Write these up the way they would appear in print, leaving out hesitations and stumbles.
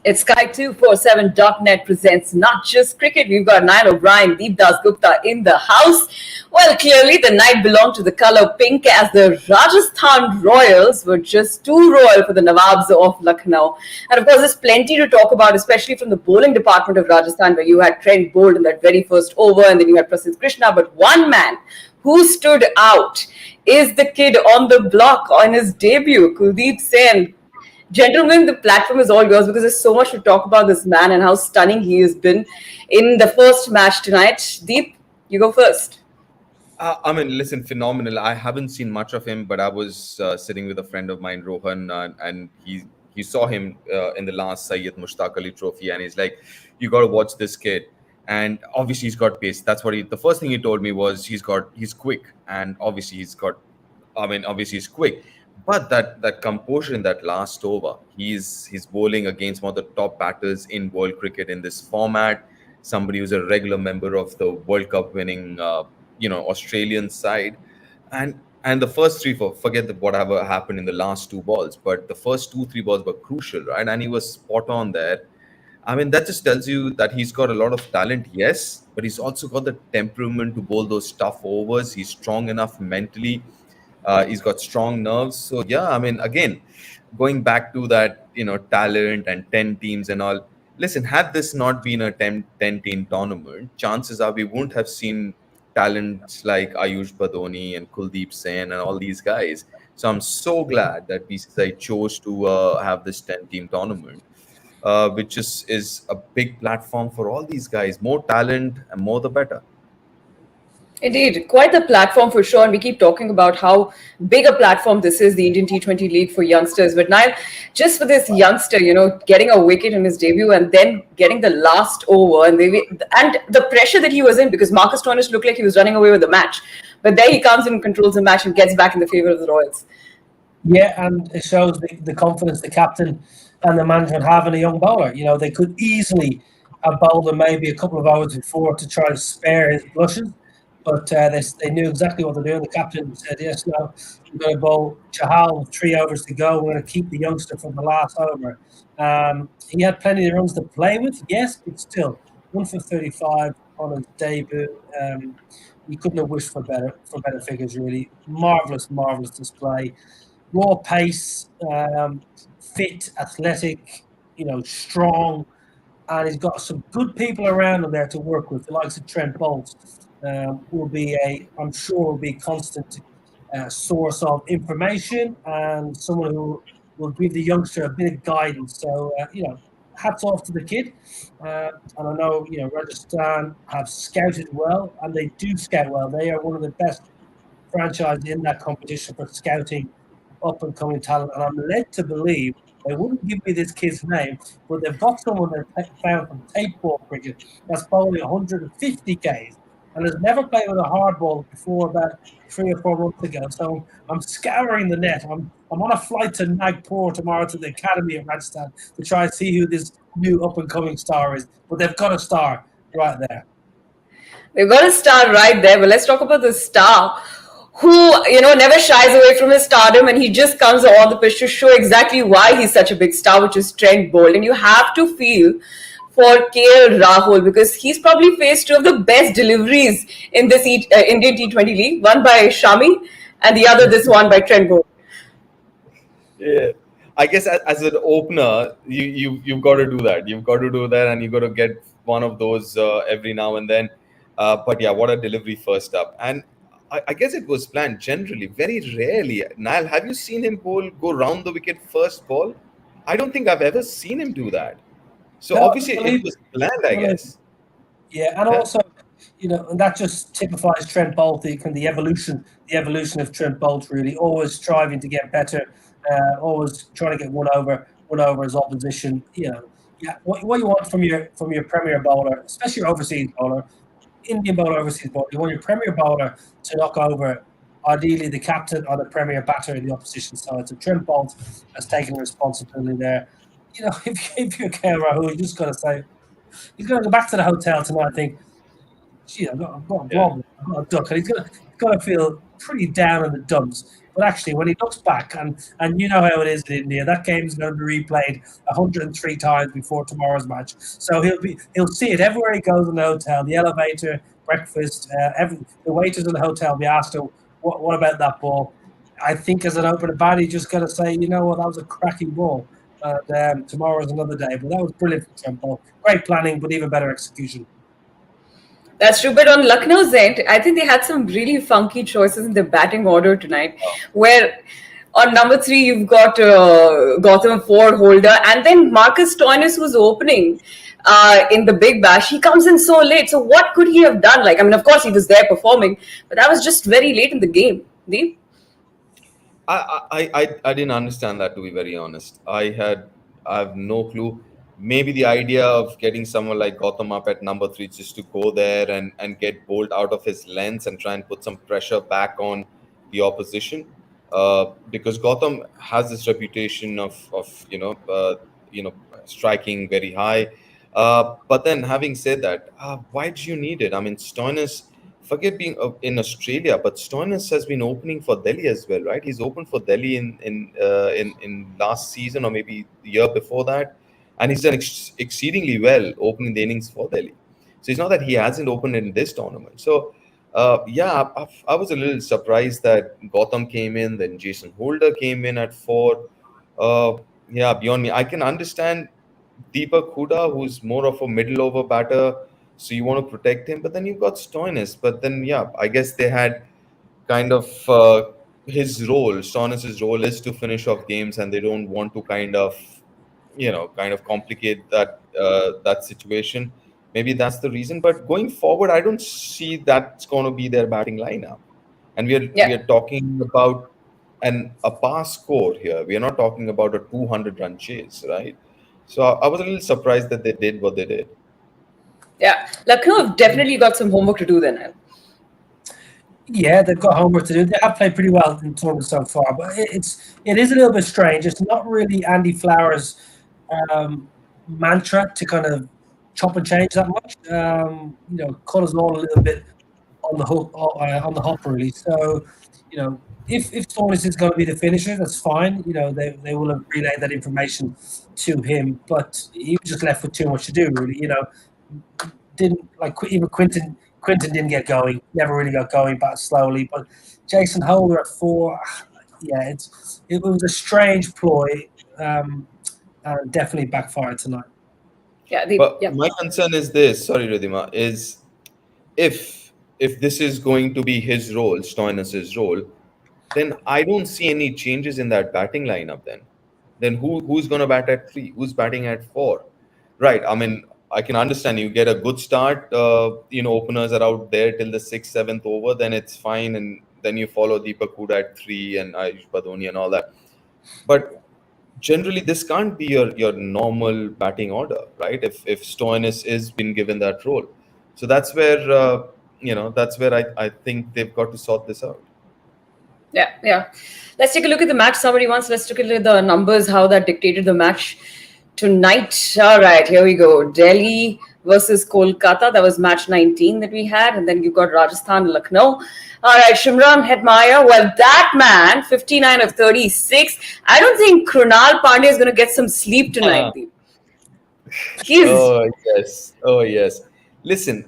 It's Sky247.net presents not just cricket. We've got Niall O'Brien, Deep Dasgupta in the house. Well, clearly the night belonged to the color pink as the Rajasthan Royals were just too royal for the Nawabs of Lucknow. And of course, there's plenty to talk about, especially from the bowling department of Rajasthan, where you had Trent bowled in that very first over and then you had Prasidh Krishna. But one man who stood out is the kid on the block on his debut, Kuldeep Sen. Gentlemen, the platform is all yours because there's so much to talk about this man and how stunning he has been in the first match tonight. Deep, you go first. Listen, phenomenal. I haven't seen much of him, but I was sitting with a friend of mine, Rohan, and he saw him in the last Syed Mushtaq Ali Trophy, and he's like, "You got to watch this kid." And obviously, he's got pace. That's what the first thing he told me was he's quick, and obviously obviously he's quick. But that composure in that last over, he's bowling against one of the top batters in world cricket in this format. Somebody who's a regular member of the World Cup winning, Australian side, and the first three, forget whatever happened in the last two balls, but the first 2-3 balls were crucial, right? And he was spot on there. That just tells you that he's got a lot of talent, yes, but he's also got the temperament to bowl those tough overs. He's strong enough mentally. He's got strong nerves. So yeah, again, going back to that, talent and 10 teams and all. Listen, had this not been a 10-team tournament, chances are we wouldn't have seen talents like Ayush Badoni and Kuldeep Sen and all these guys. So I'm so glad that BCCI chose to have this 10-team tournament, which is a big platform for all these guys. More talent and more the better. Indeed, quite the platform for sure. And we keep talking about how big a platform this is, the Indian T20 League for youngsters. But Niall, just for this youngster, getting a wicket in his debut and then getting the last over and the pressure that he was in, because Marcus Stoinis looked like he was running away with the match. But there he comes in and controls the match and gets back in the favour of the Royals. Yeah, and it shows the confidence the captain and the management have in a young bowler. They could easily have bowled him maybe a couple of hours before to try to spare his blushes. But they knew exactly what they're doing. The captain said, yes, no, we're going to bowl Chahal with 3 overs to go. We're going to keep the youngster from the last over. He had plenty of runs to play with, yes, but still, 1 for 35 on his debut. You couldn't have wished for better figures, really. Marvellous display. Raw pace, fit, athletic, strong. And he's got some good people around him there to work with, the likes of Trent Bolt. I'm sure will be a constant source of information and someone who will give the youngster a bit of guidance. So, hats off to the kid. And I know, Rajasthan have scouted well, and they do scout well. They are one of the best franchises in that competition for scouting up-and-coming talent. And I'm led to believe, they wouldn't give me this kid's name, but they've got someone they found from tape ball cricket that's bowling 150 Ks. And has never played with a hard ball before about 3 or 4 months ago. So I'm scouring the net. I'm on a flight to Nagpur tomorrow to the Academy of Rajasthan to try and see who this new up-and-coming star is. But they've got a star right there. They've got a star right there. But let's talk about the star who, never shies away from his stardom, and he just comes on the pitch to show exactly why he's such a big star, which is Trent Bolt. And you have to feel for KL Rahul, because he's probably faced 2 of the best deliveries in this Indian T20 League, one by Shami and the other this one by Trent Bolt. Yeah, I guess as an opener, you've got to do that. You've got to do that, and you've got to get one of those every now and then. But yeah, what a delivery first up. And I guess it was planned generally, very rarely. Niall, have you seen him go round the wicket first ball? I don't think I've ever seen him do that. So obviously it was planned, I guess. Yeah, and also, and that just typifies Trent Bolt, the evolution of Trent Bolt, really, always striving to get better, always trying to get one over his opposition. What you want from your premier bowler, especially your overseas bowler, Indian bowler, overseas bowler, you want your premier bowler to knock over ideally the captain or the premier batter in the opposition side. So Trent Bolt has taken responsibility there. If you're KL Rahul, you just got to say, he's going to go back to the hotel tonight and think, gee, I've got a problem. Duck, and he's gonna feel pretty down in the dumps. But actually, when he looks back, and you know how it is in India, that game's going to be replayed 103 times before tomorrow's match. So he'll see it everywhere he goes in the hotel, the elevator, breakfast, the waiters in the hotel will be asked him, what about that ball? I think as an opener bat, he's just going to say, you know what, that was a cracking ball. Tomorrow's another day. But that was brilliant for Temple. Great planning, but even better execution. That's true. But on Lucknow's end, I think they had some really funky choices in their batting order tonight, where on number 3, you've got Gautam Ford holder, and then Marcus Stoinis was opening in the big bash. He comes in so late. So what could he have done? Like, I mean, of course, he was there performing, but that was just very late in the game. Deep? I didn't understand that, to be very honest. I have no clue. Maybe the idea of getting someone like Gotham up at number 3 just to go there and get bowled out of his lengths and try and put some pressure back on the opposition, because Gotham has this reputation of striking very high. But then, having said that, why do you need it? I mean, Stoinis, forget being in Australia, but Stoinis has been opening for Delhi as well, right? He's opened for Delhi in last season or maybe the year before that, and he's done exceedingly well opening the innings for Delhi. So it's not that he hasn't opened in this tournament. So I was a little surprised that Gotham came in, then Jason Holder came in at 4. Beyond me, I can understand Deepak Huda, who's more of a middle over batter, so you want to protect him. But then you've got Stoinis. But then, I guess they had kind of his role. Stoinis' role is to finish off games, and they don't want to kind of complicate that situation. Maybe that's the reason. But going forward, I don't see that's going to be their batting lineup. And we are talking about a pass score here. We are not talking about a 200-run chase, right? So I was a little surprised that they did what they did. Yeah, Lucknow have definitely got some homework to do then. Yeah, they've got homework to do. They have played pretty well in the tournament so far, but it is a little bit strange. It's not really Andy Flower's mantra to kind of chop and change that much. Cut us all a little bit on the hook, on the hop really. So, if Stoinis is going to be the finisher, that's fine. They will have relayed that information to him, but he was just left with too much to do really. Didn't like even Quinton didn't get going, never really got going, but slowly. But Jason Holder at 4, it was a strange ploy, and definitely backfired tonight. My concern is this. Sorry, Ridhima, is if this is going to be his role, Stoinis' role, then I don't see any changes in that batting lineup. Then who's going to bat at 3? Who's batting at 4? Right. I mean, I can understand you get a good start. Openers are out there till the 6th, 7th over. Then it's fine, and then you follow Deepak Huda at 3 and Ayush Badoni and all that. But generally, this can't be your normal batting order, right? If Stoinis is been given that role, so that's where I think they've got to sort this out. Yeah. Let's take a look at the match summary once. Let's look at the numbers, how that dictated the match tonight. All right, here we go. Delhi versus Kolkata. That was match 19 that we had. And then you got Rajasthan, Lucknow. All right, Shimran Hetmyer. Well, that man, 59 of 36. I don't think Krunal Pandey is going to get some sleep tonight. Oh, yes. Listen,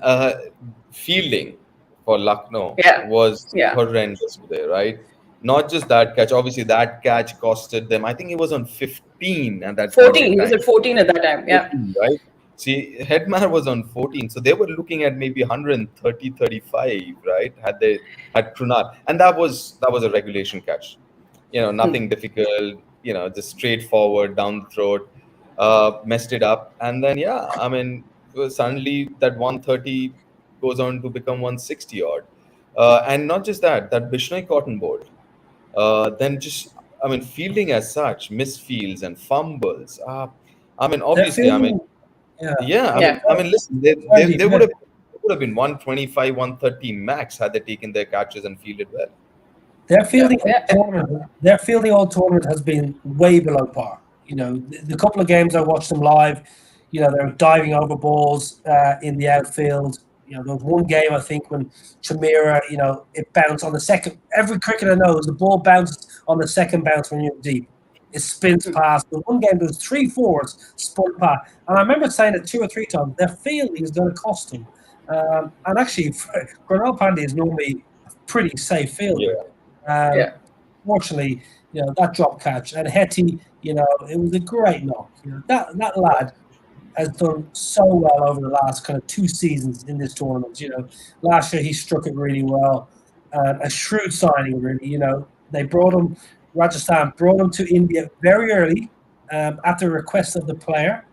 fielding for Lucknow was horrendous today, right? Not just that catch. Obviously, that catch costed them. I think it was on 15 at that 14. He was at 14 at that time. Yeah. 14, right. See, Hetmyer was on 14. So they were looking at maybe 130, 35, right? Had Krunal. And that was a regulation catch. Nothing difficult, just straightforward, down the throat, messed it up. And then, suddenly that 130 goes on to become 160 odd. And not just that Bishnoi cotton board. Then fielding as such, misfields and fumbles. Obviously, listen, they would have been 125, 130 max had they taken their catches and fielded well. Their fielding all tournament has been way below par. The couple of games I watched them live, they were diving over balls in the outfield. You know, there was one game, I think, when Chamira, you know, it bounced on the second. Every cricketer knows the ball bounces on the second bounce when you're deep. It spins past. The one game, there was 3 4s spun past. And I remember saying it 2 or 3 times, their fielding is going to cost them. And actually, Granal Pandey is normally a pretty safe fielder. Fortunately, you know, that drop catch. And Hetty, you know, it was a great knock. You know, that lad has done so well over the last kind of 2 seasons in this tournament. You know, last year he struck it really well. A shrewd signing, really. You know, Rajasthan brought him to India very early at the request of the player.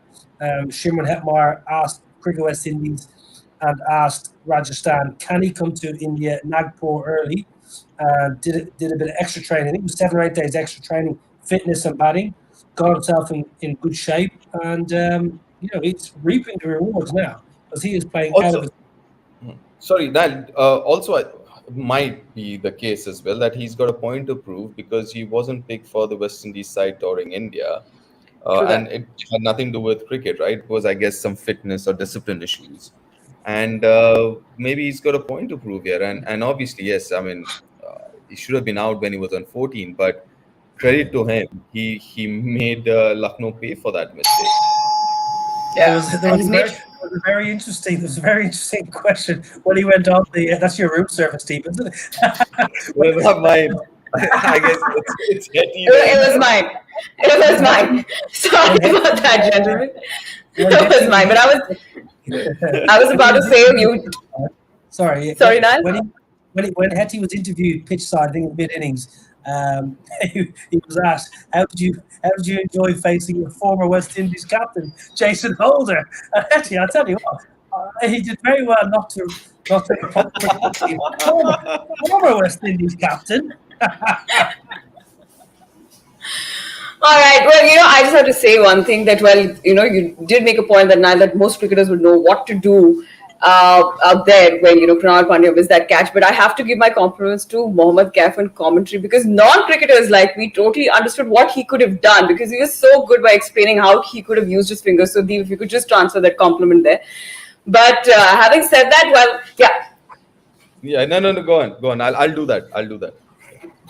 Shimron Hetmar asked Cricket West Indies and asked Rajasthan, can he come to India, Nagpur early? Did a bit of extra training. I think it was 7 or 8 days extra training, fitness and batting. Got himself in good shape, and you know, he's reaping the rewards now because he is playing out of his. Sorry, that also might be the case as well, that he's got a point to prove because he wasn't picked for the West Indies side touring India, and it had nothing to do with cricket, right? It was, I guess, some fitness or discipline issues, and maybe he's got a point to prove here. And obviously, yes, I mean, he should have been out when he was on 14, but credit to him, he made Lucknow pay for that mistake. Yeah, there was a very interesting question when he went on the. That's your room service team, isn't it? Well, not mine. I guess it's Hetty. It was mine. It was mine. Sorry about that, gentlemen. It was mine, but I was about to say you. Sorry, Niall. When Hetty was interviewed pitch side, I think in mid innings, he was asked, "How did you enjoy facing your former West Indies captain, Jason Holder?" And Hetty, I tell you what, he did very well not to former West Indies captain. All right. Well, you know, I just have to say one thing that, well, you know, you did make a point that now that most cricketers would know what to do out there when, you know, Pranal Pandya missed that catch. But I have to give my compliments to Mohammad Kaif and commentary, because non-cricketers like me totally understood what he could have done, because he was so good by explaining how he could have used his fingers. So, Deep, if you could just transfer that compliment there. But having said that, well, yeah. Yeah, no, go on. I'll do that.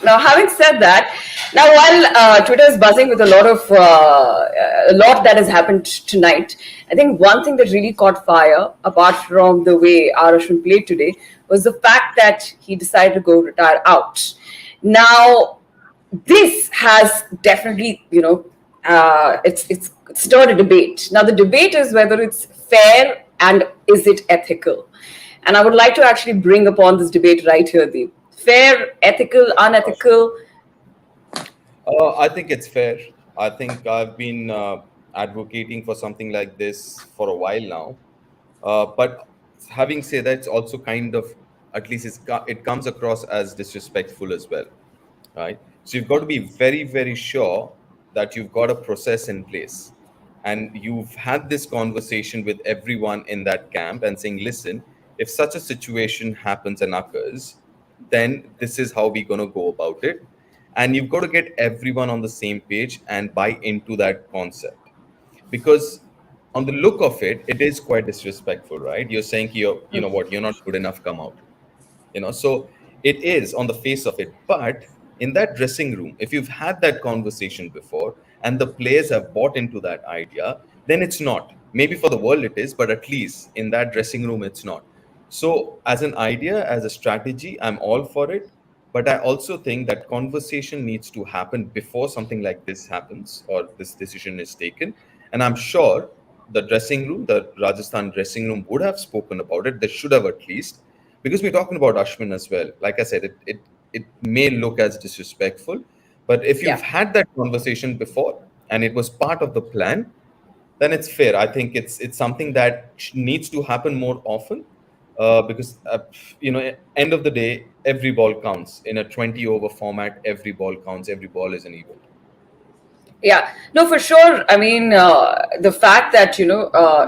Now, having said that, now while Twitter is buzzing with a lot that has happened tonight, I think one thing that really caught fire, apart from the way R. Ashwin played today, was the fact that he decided to go retire out. Now, this has definitely, you know, it's stirred a debate. Now, the debate is whether it's fair and is it ethical. And I would like to actually bring upon this debate right here, Deep. Fair, ethical, unethical? I think it's fair. I think I've been advocating for something like this for a while now. But having said that, it's also kind of, at least it comes across as disrespectful as well, right? So you've got to be very, very sure that you've got a process in place. And you've had this conversation with everyone in that camp and saying, listen, if such a situation happens and occurs, then this is how we're going to go about it. And you've got to get everyone on the same page and buy into that concept. Because on the look of it, it is quite disrespectful, right? You're saying, you know what, you're not good enough, come out. You know, so it is on the face of it. But in that dressing room, if you've had that conversation before and the players have bought into that idea, then it's not. Maybe for the world it is, but at least in that dressing room, it's not. So as an idea, as a strategy, I'm all for it. But I also think that conversation needs to happen before something like this happens or this decision is taken. And I'm sure the dressing room, the Rajasthan dressing room would have spoken about it. They should have at least, because we're talking about Ashwin as well. Like I said, it may look as disrespectful, but if you've had that conversation before and it was part of the plan, then it's fair. I think it's something that needs to happen more often. Because, end of the day, every ball counts. In a 20-over format, every ball counts. Every ball is an event. Yeah, no, for sure. I mean, the fact that,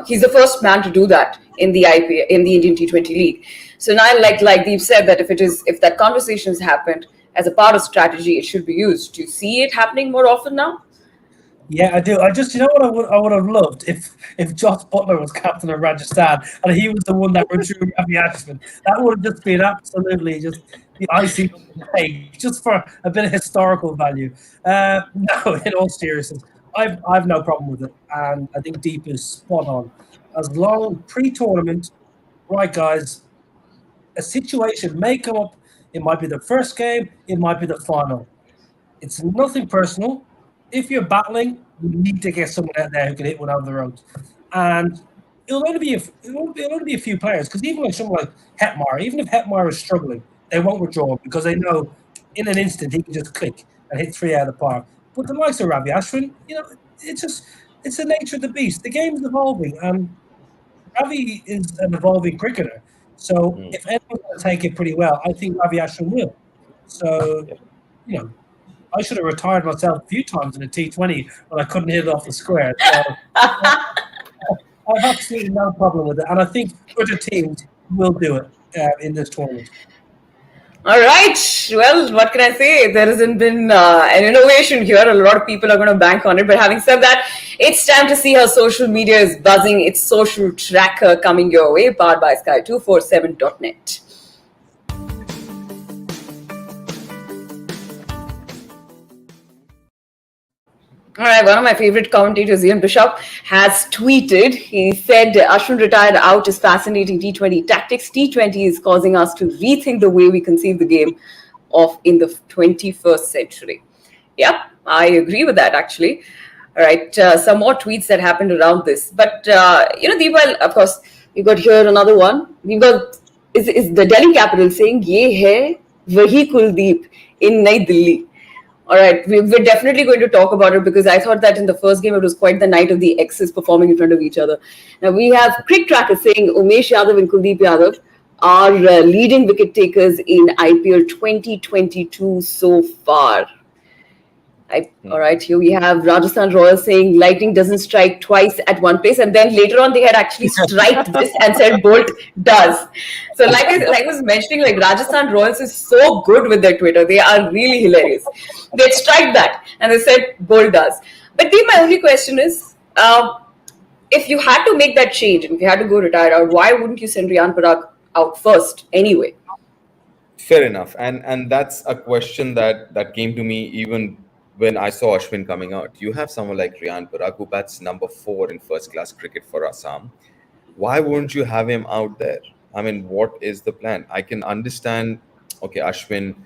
he's the first man to do that in the IPL, in the Indian T20 league. So now, like Deep said, that if that conversation has happened as a part of strategy, it should be used. Do you see it happening more often now? Yeah, I do. You know what I would have loved if Josh Butler was captain of Rajasthan and he was the one that withdrew Ravi Ashwin. That would have just been absolutely just the icing on the cake, just for a bit of historical value. No, in all seriousness, I've no problem with it, and I think Deep is spot on. As long pre-tournament, right, guys, a situation may come up. It might be the first game. It might be the final. It's nothing personal. If you're battling, you need to get someone out there who can hit one out of the ropes. And it'll only be a few players, because even like someone like Hetmar, even if Hetmar is struggling, they won't withdraw because they know in an instant he can just click and hit three out of the park. But the likes of Ravi Ashwin, it's the nature of the beast. The game is evolving, and Ravi is an evolving cricketer. So Mm. if anyone's going to take it pretty well, I think Ravi Ashwin will. So, Yeah. you know, I should have retired myself a few times in a T20 when I couldn't hit it off the square. So I have absolutely no problem with it, and I think other teams will do it in this tournament. All right. Well, what can I say? There hasn't been an innovation here. A lot of people are going to bank on it. But having said that, it's time to see how social media is buzzing. It's social tracker coming your way, powered by Sky247.net. All right, one of my favorite commentators, Ian Bishop, has tweeted. He said, Ashwin retired out is fascinating T20 tactics. T20 is causing us to rethink the way we conceive the game of in the 21st century. Yep, I agree with that, actually. All right, some more tweets that happened around this. But, Deepal, of course, we got here another one. We've got, is the Delhi capital saying, Ye hai wahi Kuldeep in Nai Delhi. All right, we're definitely going to talk about it, because I thought that in the first game it was quite the night of the exes performing in front of each other. Now we have Crick Tracker saying Umesh Yadav and Kuldeep Yadav are leading wicket takers in IPL 2022 so far. All right, here we have Rajasthan Royals saying lightning doesn't strike twice at one place, and then later on they had actually striked this and said Bolt does. So like I was mentioning, like Rajasthan Royals is so good with their Twitter. They are really hilarious. They strike that and they said Bolt does. But then my only question is, if you had to make that change and if you had to go retired, why wouldn't you send Riyan Parag out first anyway? Fair enough, and that's a question that came to me even when I saw Ashwin coming out. You have someone like Riyan Parag, who bats number 4 in first-class cricket for Assam. Why wouldn't you have him out there? I mean, what is the plan? I can understand, okay, Ashwin,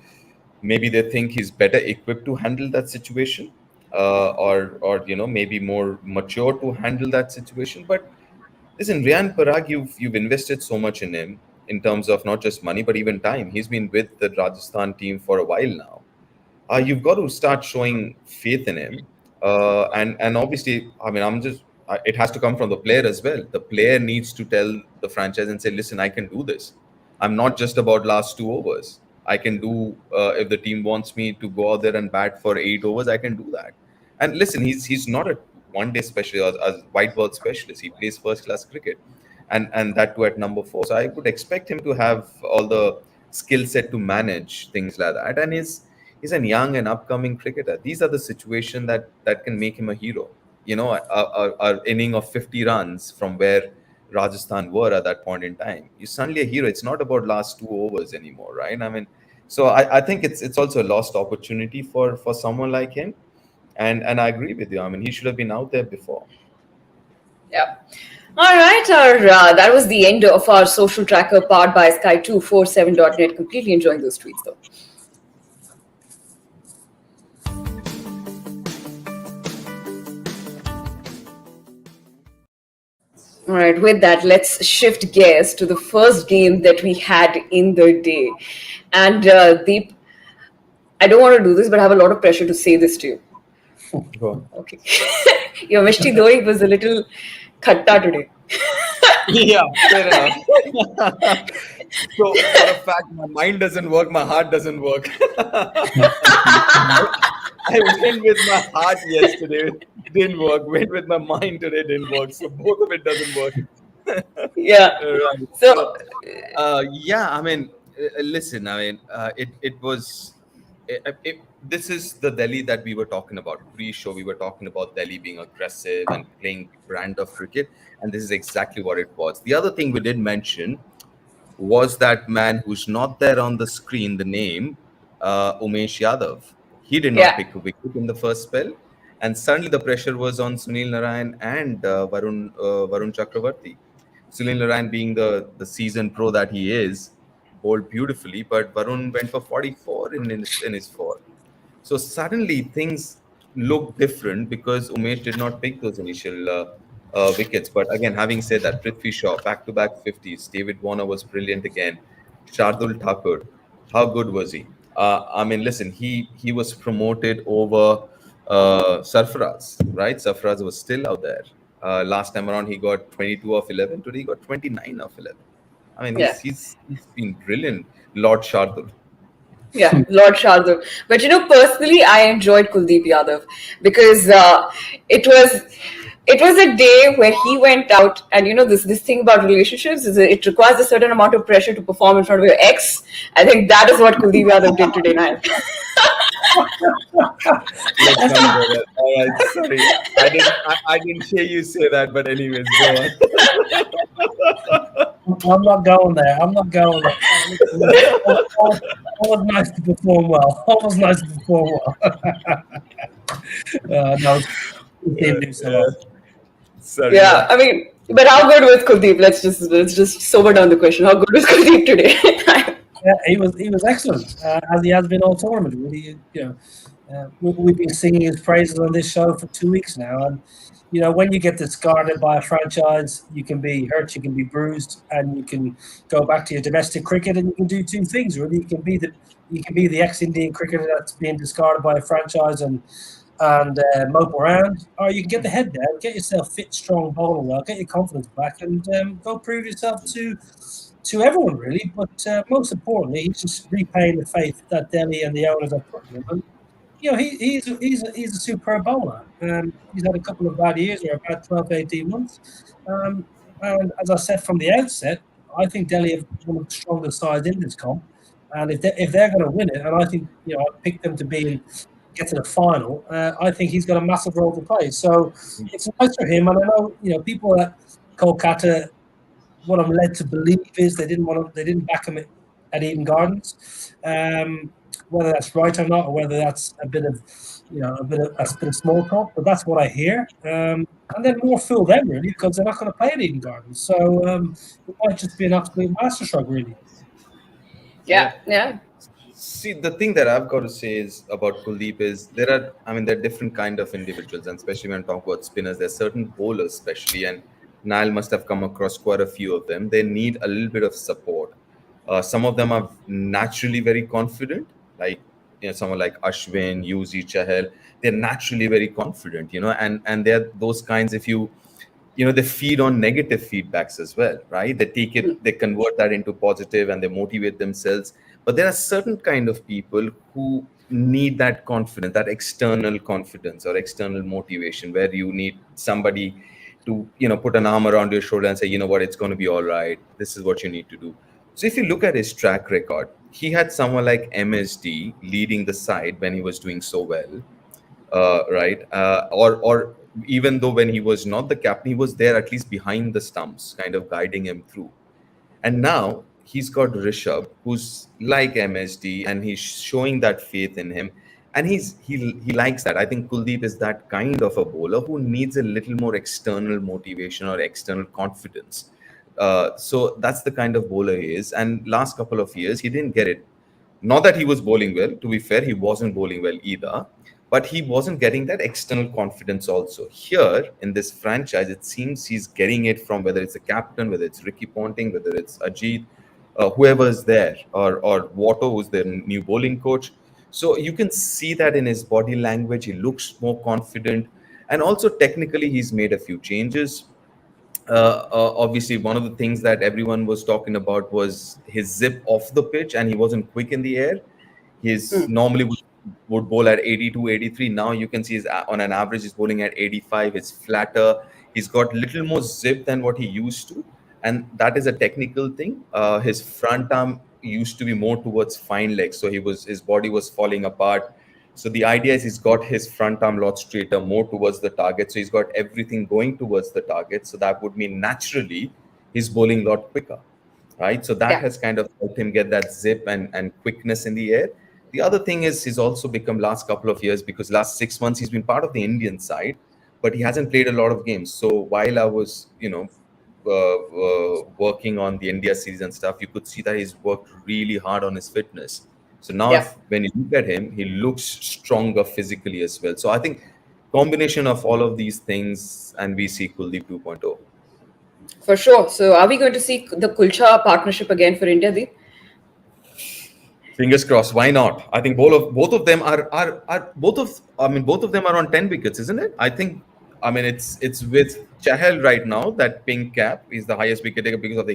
maybe they think he's better equipped to handle that situation, or maybe more mature to handle that situation. But listen, Riyan Parag, you've invested so much in him in terms of not just money but even time. He's been with the Rajasthan team for a while now. You've got to start showing faith in him, and obviously, I mean, it has to come from the player as well. The player needs to tell the franchise and say, listen, I can do this. I'm not just about last 2 overs. I can do, if the team wants me to go out there and bat for 8 overs, I can do that. And listen, he's not a one-day specialist, a white ball specialist. He plays first-class cricket, and that too at number 4. So I would expect him to have all the skill set to manage things like that. And he's a young and upcoming cricketer. These are the situations that can make him a hero. A inning of 50 runs from where Rajasthan were at that point in time. You're suddenly a hero. It's not about last 2 overs anymore, right? I mean, so I think it's also a lost opportunity for someone like him. And I agree with you. I mean, he should have been out there before. Yeah. All right, that was the end of our social tracker powered by Sky247.net. Completely enjoying those tweets, though. All right, with that, let's shift gears to the first game that we had in the day. And Deep, I don't want to do this, but I have a lot of pressure to say this to you. Go on. Okay. Your Mishti Doi was a little khatta today. Yeah, fair enough. So, for a fact, my mind doesn't work, my heart doesn't work. I went with my heart yesterday, didn't work. Went with my mind today, didn't work. So both of it doesn't work. Yeah. Right. So, Yeah, I mean, listen, I mean, it was. this is the Delhi that we were talking about pre-show. We were talking about Delhi being aggressive and playing brand of cricket, and this is exactly what it was. The other thing we did mention was that man who's not there on the screen, the name Umesh Yadav. He did not Yeah. pick a wicket in the first spell, and suddenly the pressure was on Sunil Narayan and Varun Chakravarti. Sunil Narayan, being the seasoned pro that he is, bowled beautifully, but Varun went for 44 in his four. So suddenly things look different because Umesh did not pick those initial wickets. But again, having said that, Prithvi Shaw, back-to-back 50s. David Warner was brilliant again. Shardul Thakur, how good was he? I mean, listen, he was promoted over Sarfaraz, right? Sarfaraz was still out there. Last time around, he got 22 of 11. Today, he got 29 of 11. I mean, Yeah. he's been brilliant, Lord Shardul. Yeah, Lord Shardul. But personally, I enjoyed Kuldeep Yadav because it was a day where he went out, and this thing about relationships is it requires a certain amount of pressure to perform in front of your ex. I think that is what Kuldeep Yadav did today, Niall. Let's not go there. All right, sorry. I didn't hear you say that, but anyways, go on. I'm not going there. I'm not going there. Always nice to perform well. Always nice to perform well. No, he didn't do so well. Sorry. Yeah, I mean, but how good was Kuldeep? Let's just sober down the question. How good was Kuldeep today? Yeah, he was excellent, as he has been all tournament. Really, we've been singing his praises on this show for 2 weeks now, and when you get discarded by a franchise, you can be hurt, you can be bruised, and you can go back to your domestic cricket, and you can do two things really. You can be the ex-Indian cricketer that's being discarded by a franchise and mope around, or you can get the head down, get yourself fit, strong, bowling well, get your confidence back, and go prove yourself to everyone really. But most importantly, he's just repaying the faith that Delhi and the owners have put in him. And he's a superb bowler. He's had a couple of bad years, or about 12 to 18 months. And as I said from the outset, I think Delhi have one of the strongest sides in this comp. And if they're going to win it, and I think I picked them to get to the final, I think he's got a massive role to play. So it's nice for him. And I know people at Kolkata, what I'm led to believe is they didn't back him at Eden Gardens. Whether that's right or not, or whether that's a bit of small talk, but that's what I hear. And then more fool them really, because they're not going to play at Eden Gardens. So it might just be an absolute masterstroke really. Yeah. See, the thing that I've got to say is about Kuldeep is there are different kind of individuals, and especially when I talk about spinners, there are certain bowlers, especially, and Niall must have come across quite a few of them. They need a little bit of support. Some of them are naturally very confident, like someone like Ashwin, Yuzi, Chahal. They're naturally very confident, and they're those kinds. If they feed on negative feedbacks as well, right? They take it, they convert that into positive, and they motivate themselves. But there are certain kind of people who need that confidence, that external confidence or external motivation, where you need somebody to put an arm around your shoulder and say, you know what, it's going to be all right. This is what you need to do. So if you look at his track record, he had someone like MSD leading the side when he was doing so well, right? Or even though when he was not the captain, he was there at least behind the stumps, kind of guiding him through. And now he's got Rishabh, who's like MSD, and he's showing that faith in him. And he likes that. I think Kuldeep is that kind of a bowler who needs a little more external motivation or external confidence. So that's the kind of bowler he is. And last couple of years, he didn't get it. Not that he was bowling well. To be fair, he wasn't bowling well either. But he wasn't getting that external confidence also. Here in this franchise, it seems he's getting it from whether it's the captain, whether it's Ricky Ponting, whether it's Ajit, whoever is there, or Watto, who's their new bowling coach. So you can see that in his body language. He looks more confident. And also technically, he's made a few changes. Obviously, one of the things that everyone was talking about was his zip off the pitch, and he wasn't quick in the air. He's normally would bowl at 82, 83. Now you can see he's on an average, he's bowling at 85. It's flatter. He's got little more zip than what he used to. And that is a technical thing. His front arm used to be more towards fine legs. So his body was falling apart. So the idea is he's got his front arm lot straighter, more towards the target. So he's got everything going towards the target. So that would mean naturally he's bowling a lot quicker, right? So that Yeah. has kind of helped him get that zip and quickness in the air. The other thing is he's also become last couple of years, because last 6 months he's been part of the Indian side, but he hasn't played a lot of games. So while I was, working on the India series and stuff, you could see that he's worked really hard on his fitness. So now, Yeah. when you look at him, he looks stronger physically as well. So I think combination of all of these things, and we see Kuldeep 2.0. For sure. So are we going to see the Kulcha partnership again for India, Deep? Fingers crossed. Why not? I think both of them are both of them are on 10 wickets, isn't it? I think. I mean, it's with Chahal right now. That pink cap is the highest wicket taker because of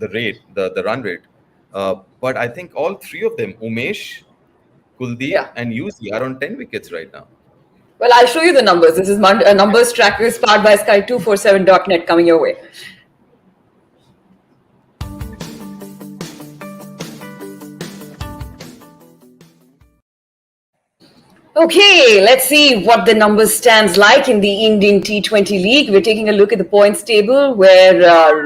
the rate, the run rate. But I think all three of them, Umesh, Kuldeep, Yeah. and Yuzi, are on 10 wickets right now. Well, I'll show you the numbers. This is a numbers tracker powered by Sky247.net coming your way. Okay, let's see what the numbers stands like in the Indian T20 League. We're taking a look at the points table where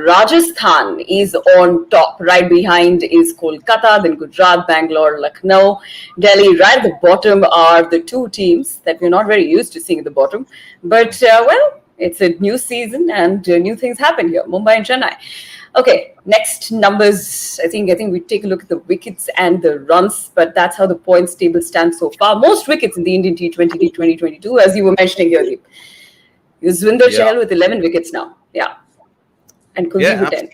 Rajasthan is on top. Right behind is Kolkata, then Gujarat, Bangalore, Lucknow, Delhi. Right at the bottom are the two teams that we're not very used to seeing at the bottom. But, well, it's a new season and new things happen here, Mumbai and Chennai. Okay, next numbers. I think we take a look at the wickets and the runs, but that's how the points table stands so far. Most wickets in the Indian T20 League 2022, as you were mentioning earlier. Yuzvinder Chahal with 11 wickets now. Yeah. And Kuldeep with 10.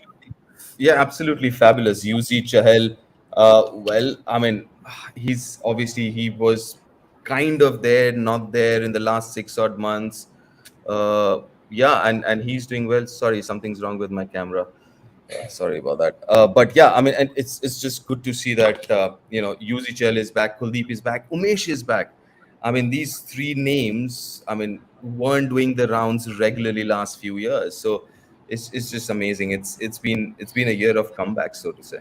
Yeah, absolutely fabulous. UZ Chahal. Well, I mean, he was kind of there, not there in the last 6 odd months. And he's doing well. Sorry, something's wrong with my camera. Sorry about that. But yeah, I mean, and it's just good to see that UZ Chahal is back, Kuldeep is back, Umesh is back. I mean, these three names, I mean, weren't doing the rounds regularly last few years. So it's just amazing. It's been a year of comebacks, so to say.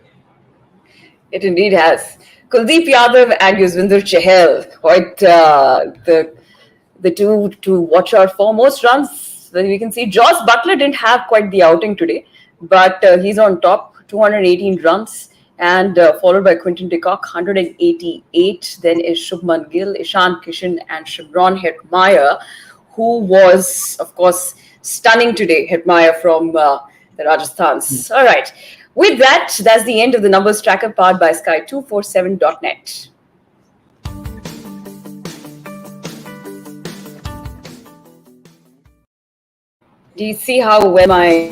It indeed has. Kuldeep Yadav and Yuzvinder Chahal, quite the two to watch out for. Most runs that we can see. Joss Butler didn't have quite the outing today, but he's on top, 218 runs, and followed by Quinton de Kock, 188. Then is Shubman Gill, Ishan Kishan, and Shimron Hetmyer, who was, of course, stunning today. Hetmyer from the Rajasthans. All right. With that, that's the end of the numbers tracker powered by Sky247.net. Do you see how well my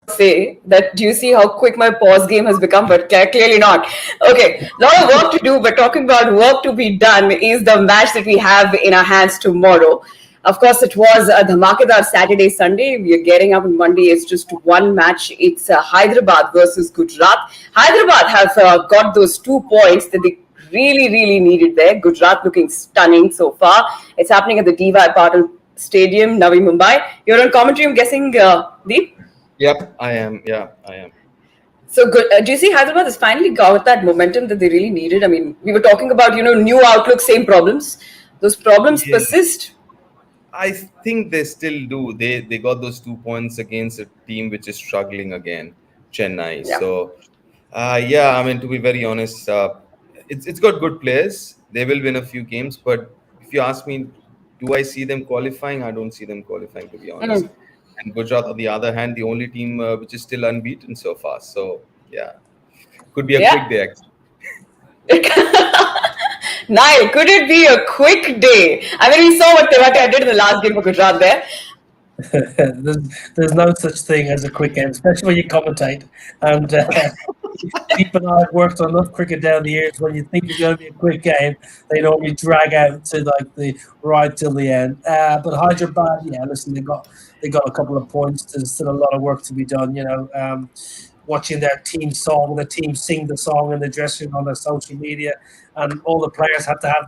say that? Do you see how quick my pause game has become? But clearly not. Okay, a lot of work to do, but talking about work to be done is the match that we have in our hands tomorrow. Of course, it was a Dhamakedar Saturday, Sunday. We are getting up on Monday. It's just one match. It's Hyderabad versus Gujarat. Hyderabad have got those 2 points that they really, really needed there. Gujarat looking stunning so far. It's happening at the D.Y. Patil Stadium, Navi Mumbai. You're on commentary, I'm guessing, Deep? Yep, I am. Yeah, I am. So good. Do you see Hyderabad has finally got that momentum that they really needed? I mean, we were talking about, new outlook, same problems. Those problems persist. I think they still do. They got those 2 points against a team which is struggling again, Chennai. Yeah. So, I mean, to be very honest, it's got good players. They will win a few games, but if you ask me, do I see them qualifying? I don't see them qualifying, to be honest. And Gujarat, on the other hand, the only team which is still unbeaten so far. So, yeah, could be a quick day, actually. Niall, could it be a quick day? I mean, we saw what Tewata did in the last game for Gujarat there. There's no such thing as a quick game, especially when you commentate. And Deep and I have worked on enough cricket down the years. When you think it's going to be a quick game, they normally drag out to like the right till the end. But Hyderabad, yeah, listen, they got a couple of points. There's still a lot of work to be done. Watching their team song, the team sing the song in the dressing room on their social media, and all the players have to have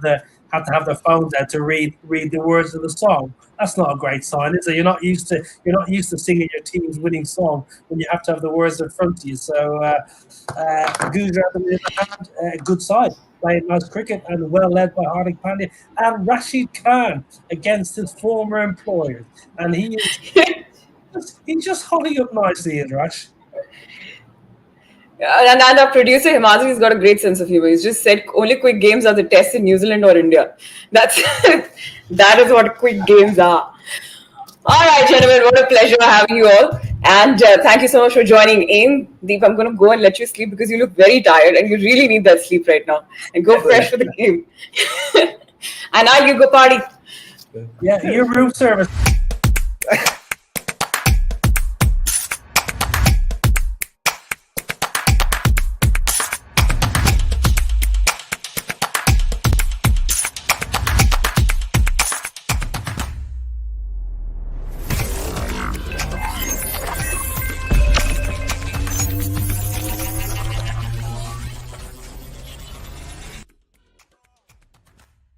have to have their phones out to read the words of the song. That's not a great sign, is it? You're not used to singing your team's winning song when you have to have the words in front of you. So Gujarat, on the other hand, good side, playing nice cricket and well led by Hardik Pandya and Rashid Khan against his former employers, and he's just holding up nicely, is Rash. And our producer Himadri's got a great sense of humor. He's just said only quick games are the tests in New Zealand or India. That is what quick games are. All right, gentlemen, what a pleasure having you all. And thank you so much for joining in. Deep, I'm going to go and let you sleep because you look very tired and you really need that sleep right now. And go fresh for the game. And now you go party. Yeah, your room service.